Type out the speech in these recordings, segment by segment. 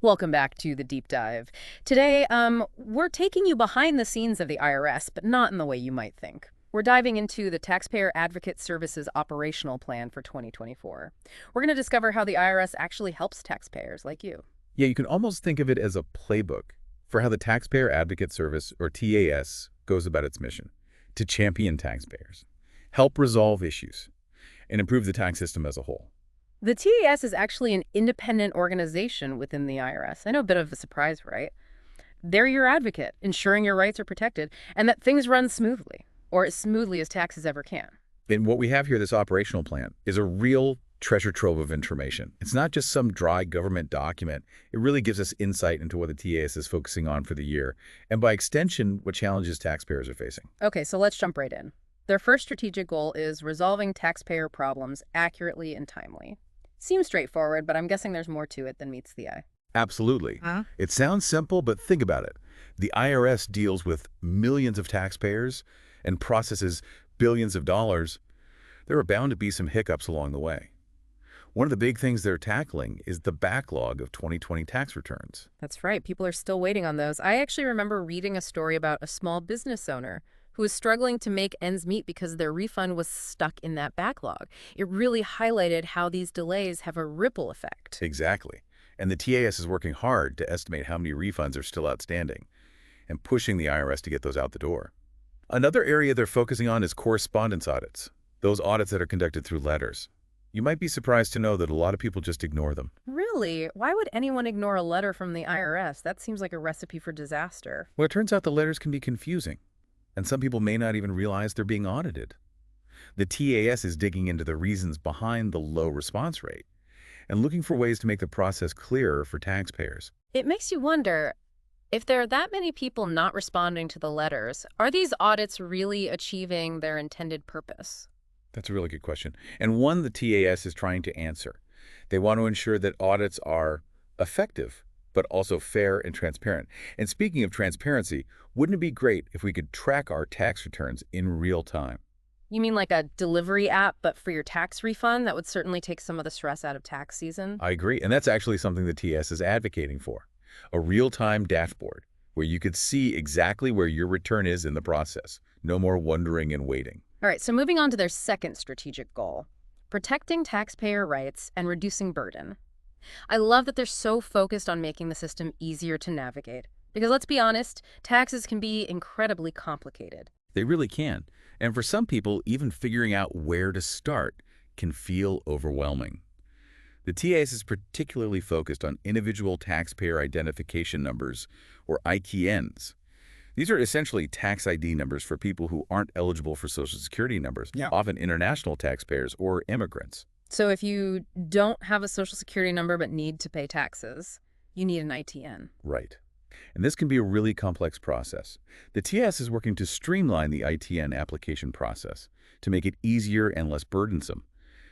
Welcome back to the deep dive. Today, we're taking you behind the scenes of the IRS, but not in the way you might think. We're diving into the Taxpayer Advocate Service's operational plan for 2024. We're going to discover how the IRS actually helps taxpayers like you. Yeah, you can almost think of it as a playbook for how the Taxpayer Advocate Service, or TAS, goes about its mission to champion taxpayers, help resolve issues, and improve the tax system as a whole. The TAS is actually an independent organization within the IRS. I know, a bit of a surprise, right? They're your advocate, ensuring your rights are protected and that things run smoothly, or as smoothly as taxes ever can. And what we have here, this operational plan, is a real treasure trove of information. It's not just some dry government document. It really gives us insight into what the TAS is focusing on for the year, and by extension, what challenges taxpayers are facing. Okay, so let's jump right in. Their first strategic goal is resolving taxpayer problems accurately and timely. Seems straightforward, but I'm guessing there's more to it than meets the eye. Absolutely. Huh? It sounds simple, but think about it. The IRS deals with millions of taxpayers and processes billions of dollars. There are bound to be some hiccups along the way. One of the big things they're tackling is the backlog of 2020 tax returns. That's right. People are still waiting on those. I actually remember reading a story about a small business owner who was struggling to make ends meet because their refund was stuck in that backlog. It really highlighted how these delays have a ripple effect. Exactly. And the TAS is working hard to estimate how many refunds are still outstanding and pushing the IRS to get those out the door. Another area they're focusing on is correspondence audits, those audits that are conducted through letters. You might be surprised to know that a lot of people just ignore them. Really? Why would anyone ignore a letter from the IRS? That seems like a recipe for disaster. Well, it turns out the letters can be confusing, and some people may not even realize they're being audited. The TAS is digging into the reasons behind the low response rate and looking for ways to make the process clearer for taxpayers. It makes you wonder, if there are that many people not responding to the letters, are these audits really achieving their intended purpose? That's a really good question, and one the TAS is trying to answer. They want to ensure that audits are effective, but also fair and transparent. And speaking of transparency, wouldn't it be great if we could track our tax returns in real time? You mean like a delivery app, but for your tax refund? That would certainly take some of the stress out of tax season. I agree, and that's actually something the TS is advocating for. A real-time dashboard where you could see exactly where your return is in the process. No more wondering and waiting. All right, so moving on to their second strategic goal, protecting taxpayer rights and reducing burden. I love that they're so focused on making the system easier to navigate. Because let's be honest, taxes can be incredibly complicated. They really can. And for some people, even figuring out where to start can feel overwhelming. The TAS is particularly focused on individual taxpayer identification numbers, or ITNs. These are essentially tax ID numbers for people who aren't eligible for Social Security numbers, often international taxpayers or immigrants. So if you don't have a Social Security number but need to pay taxes, you need an ITN. Right. And this can be a really complex process. The TS is working to streamline the ITN application process to make it easier and less burdensome,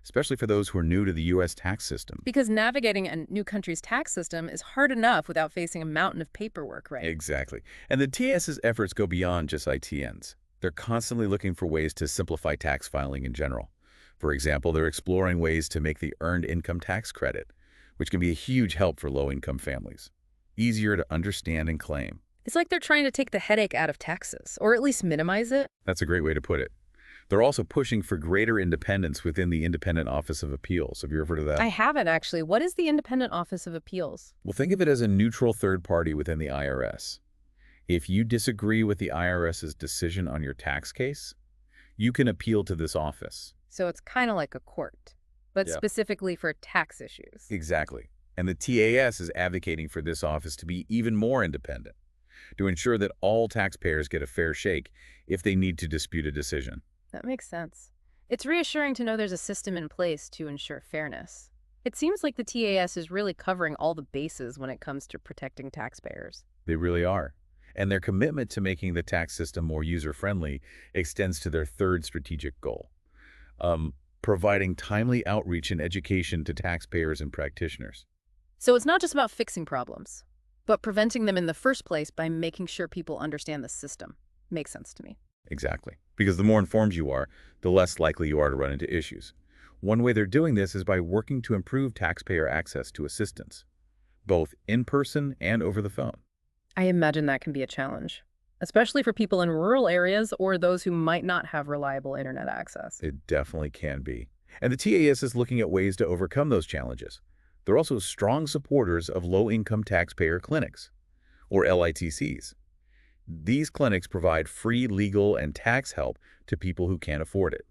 especially for those who are new to the U.S. tax system. Because navigating a new country's tax system is hard enough without facing a mountain of paperwork, right? Exactly. And the TS's efforts go beyond just ITNs. They're constantly looking for ways to simplify tax filing in general. For example, they're exploring ways to make the Earned Income Tax Credit, which can be a huge help for low-income families, easier to understand and claim. It's like they're trying to take the headache out of taxes, or at least minimize it. That's a great way to put it. They're also pushing for greater independence within the Independent Office of Appeals. Have you ever heard of that? I haven't, actually. What is the Independent Office of Appeals? Well, think of it as a neutral third party within the IRS. If you disagree with the IRS's decision on your tax case, you can appeal to this office. So it's kind of like a court, but specifically for tax issues. Exactly. And the TAS is advocating for this office to be even more independent, to ensure that all taxpayers get a fair shake if they need to dispute a decision. That makes sense. It's reassuring to know there's a system in place to ensure fairness. It seems like the TAS is really covering all the bases when it comes to protecting taxpayers. They really are. And their commitment to making the tax system more user-friendly extends to their third strategic goal, providing timely outreach and education to taxpayers and practitioners. So it's not just about fixing problems, but preventing them in the first place by making sure people understand the system. Makes sense to me. Exactly. Because the more informed you are, the less likely you are to run into issues. One way they're doing this is by working to improve taxpayer access to assistance, both in person and over the phone. I imagine that can be a challenge, especially for people in rural areas or those who might not have reliable internet access. It definitely can be. And the TAS is looking at ways to overcome those challenges. They're also strong supporters of low-income taxpayer clinics, or LITCs. These clinics provide free legal and tax help to people who can't afford it.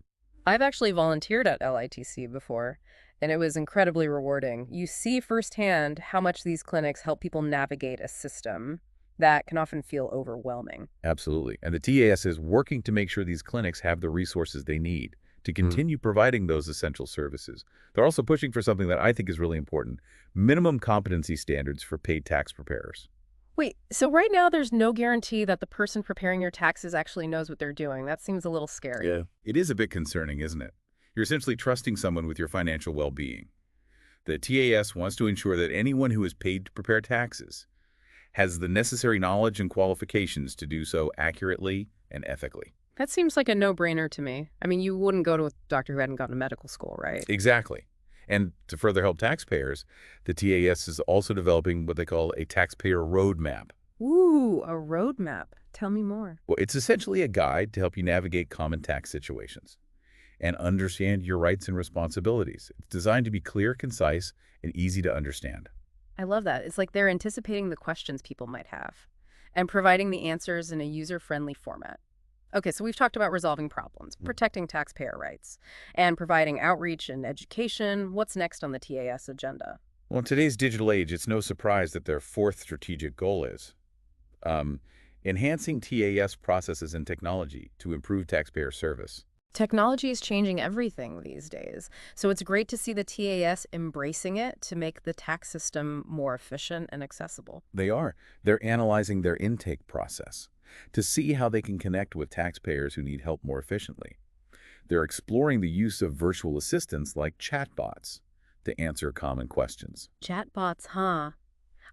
I've actually volunteered at LITC before, and it was incredibly rewarding. You see firsthand how much these clinics help people navigate a system that can often feel overwhelming. Absolutely. And the TAS is working to make sure these clinics have the resources they need to continue providing those essential services. They're also pushing for something that I think is really important: minimum competency standards for paid tax preparers. Wait, so right now there's no guarantee that the person preparing your taxes actually knows what they're doing. That seems a little scary. Yeah. It is a bit concerning, isn't it? You're essentially trusting someone with your financial well-being. The TAS wants to ensure that anyone who is paid to prepare taxes has the necessary knowledge and qualifications to do so accurately and ethically. That seems like a no-brainer to me. I mean, you wouldn't go to a doctor who hadn't gone to medical school, right? Exactly. And to further help taxpayers, the TAS is also developing what they call a taxpayer roadmap. Ooh, a roadmap. Tell me more. Well, it's essentially a guide to help you navigate common tax situations and understand your rights and responsibilities. It's designed to be clear, concise, and easy to understand. I love that. It's like they're anticipating the questions people might have and providing the answers in a user-friendly format. Okay, so we've talked about resolving problems, protecting taxpayer rights, and providing outreach and education. What's next on the TAS agenda? Well, in today's digital age, it's no surprise that their fourth strategic goal is enhancing TAS processes and technology to improve taxpayer service. Technology is changing everything these days, so it's great to see the TAS embracing it to make the tax system more efficient and accessible. They are. They're analyzing their intake process to see how they can connect with taxpayers who need help more efficiently. They're exploring the use of virtual assistants like chatbots to answer common questions. Chatbots, huh?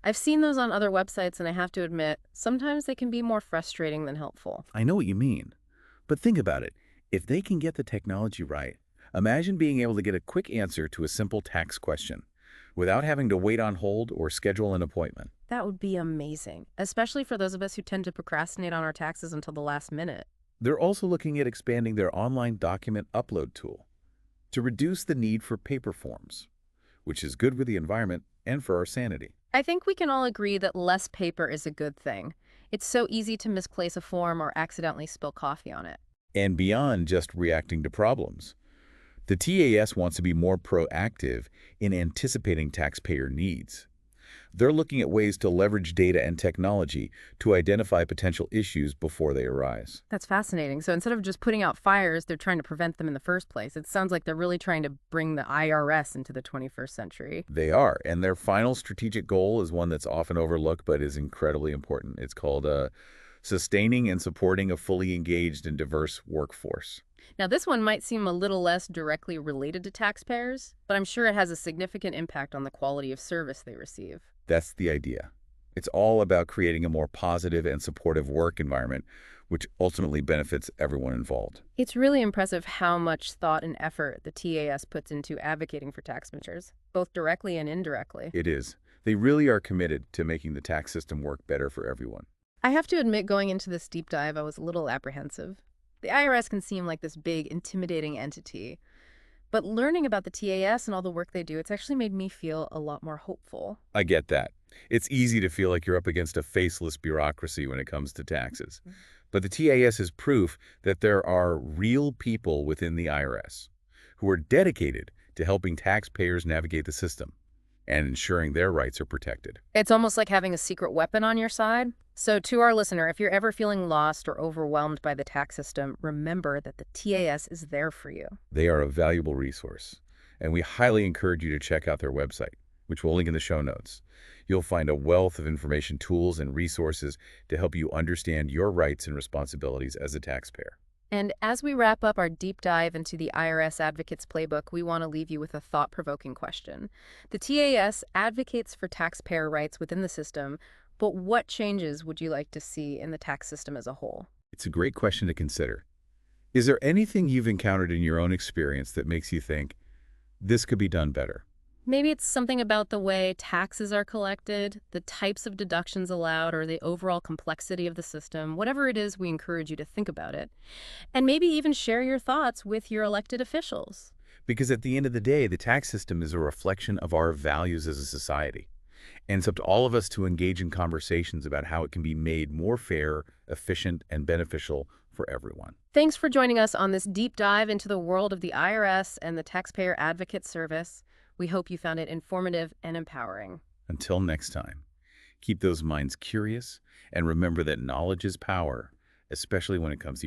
I've seen those on other websites, and I have to admit, sometimes they can be more frustrating than helpful. I know what you mean, but think about it. If they can get the technology right, imagine being able to get a quick answer to a simple tax question without having to wait on hold or schedule an appointment. That would be amazing, especially for those of us who tend to procrastinate on our taxes until the last minute. They're also looking at expanding their online document upload tool to reduce the need for paper forms, which is good for the environment and for our sanity. I think we can all agree that less paper is a good thing. It's so easy to misplace a form or accidentally spill coffee on it. And beyond just reacting to problems, the TAS wants to be more proactive in anticipating taxpayer needs. They're looking at ways to leverage data and technology to identify potential issues before they arise. That's fascinating. So instead of just putting out fires, they're trying to prevent them in the first place. It sounds like they're really trying to bring the IRS into the 21st century. They are, and their final strategic goal is one that's often overlooked but is incredibly important. It's called sustaining and supporting a fully engaged and diverse workforce. Now, this one might seem a little less directly related to taxpayers, but I'm sure it has a significant impact on the quality of service they receive. That's the idea. It's all about creating a more positive and supportive work environment, which ultimately benefits everyone involved. It's really impressive how much thought and effort the TAS puts into advocating for taxpayers, both directly and indirectly. It is. They really are committed to making the tax system work better for everyone. I have to admit, going into this deep dive, I was a little apprehensive. The IRS can seem like this big, intimidating entity. But learning about the TAS and all the work they do, it's actually made me feel a lot more hopeful. I get that. It's easy to feel like you're up against a faceless bureaucracy when it comes to taxes. But the TAS is proof that there are real people within the IRS who are dedicated to helping taxpayers navigate the system and ensuring their rights are protected. It's almost like having a secret weapon on your side. So to our listener, if you're ever feeling lost or overwhelmed by the tax system, remember that the TAS is there for you. They are a valuable resource, and we highly encourage you to check out their website, which we'll link in the show notes. You'll find a wealth of information, tools, and resources to help you understand your rights and responsibilities as a taxpayer. And as we wrap up our deep dive into the IRS Advocates Playbook, we want to leave you with a thought-provoking question. The TAS advocates for taxpayer rights within the system, but what changes would you like to see in the tax system as a whole? It's a great question to consider. Is there anything you've encountered in your own experience that makes you think, this could be done better? Maybe it's something about the way taxes are collected, the types of deductions allowed, or the overall complexity of the system. Whatever it is, we encourage you to think about it. And maybe even share your thoughts with your elected officials. Because at the end of the day, the tax system is a reflection of our values as a society. And it's up to all of us to engage in conversations about how it can be made more fair, efficient, and beneficial for everyone. Thanks for joining us on this deep dive into the world of the IRS and the Taxpayer Advocate Service. We hope you found it informative and empowering. Until next time, keep those minds curious and remember that knowledge is power, especially when it comes to your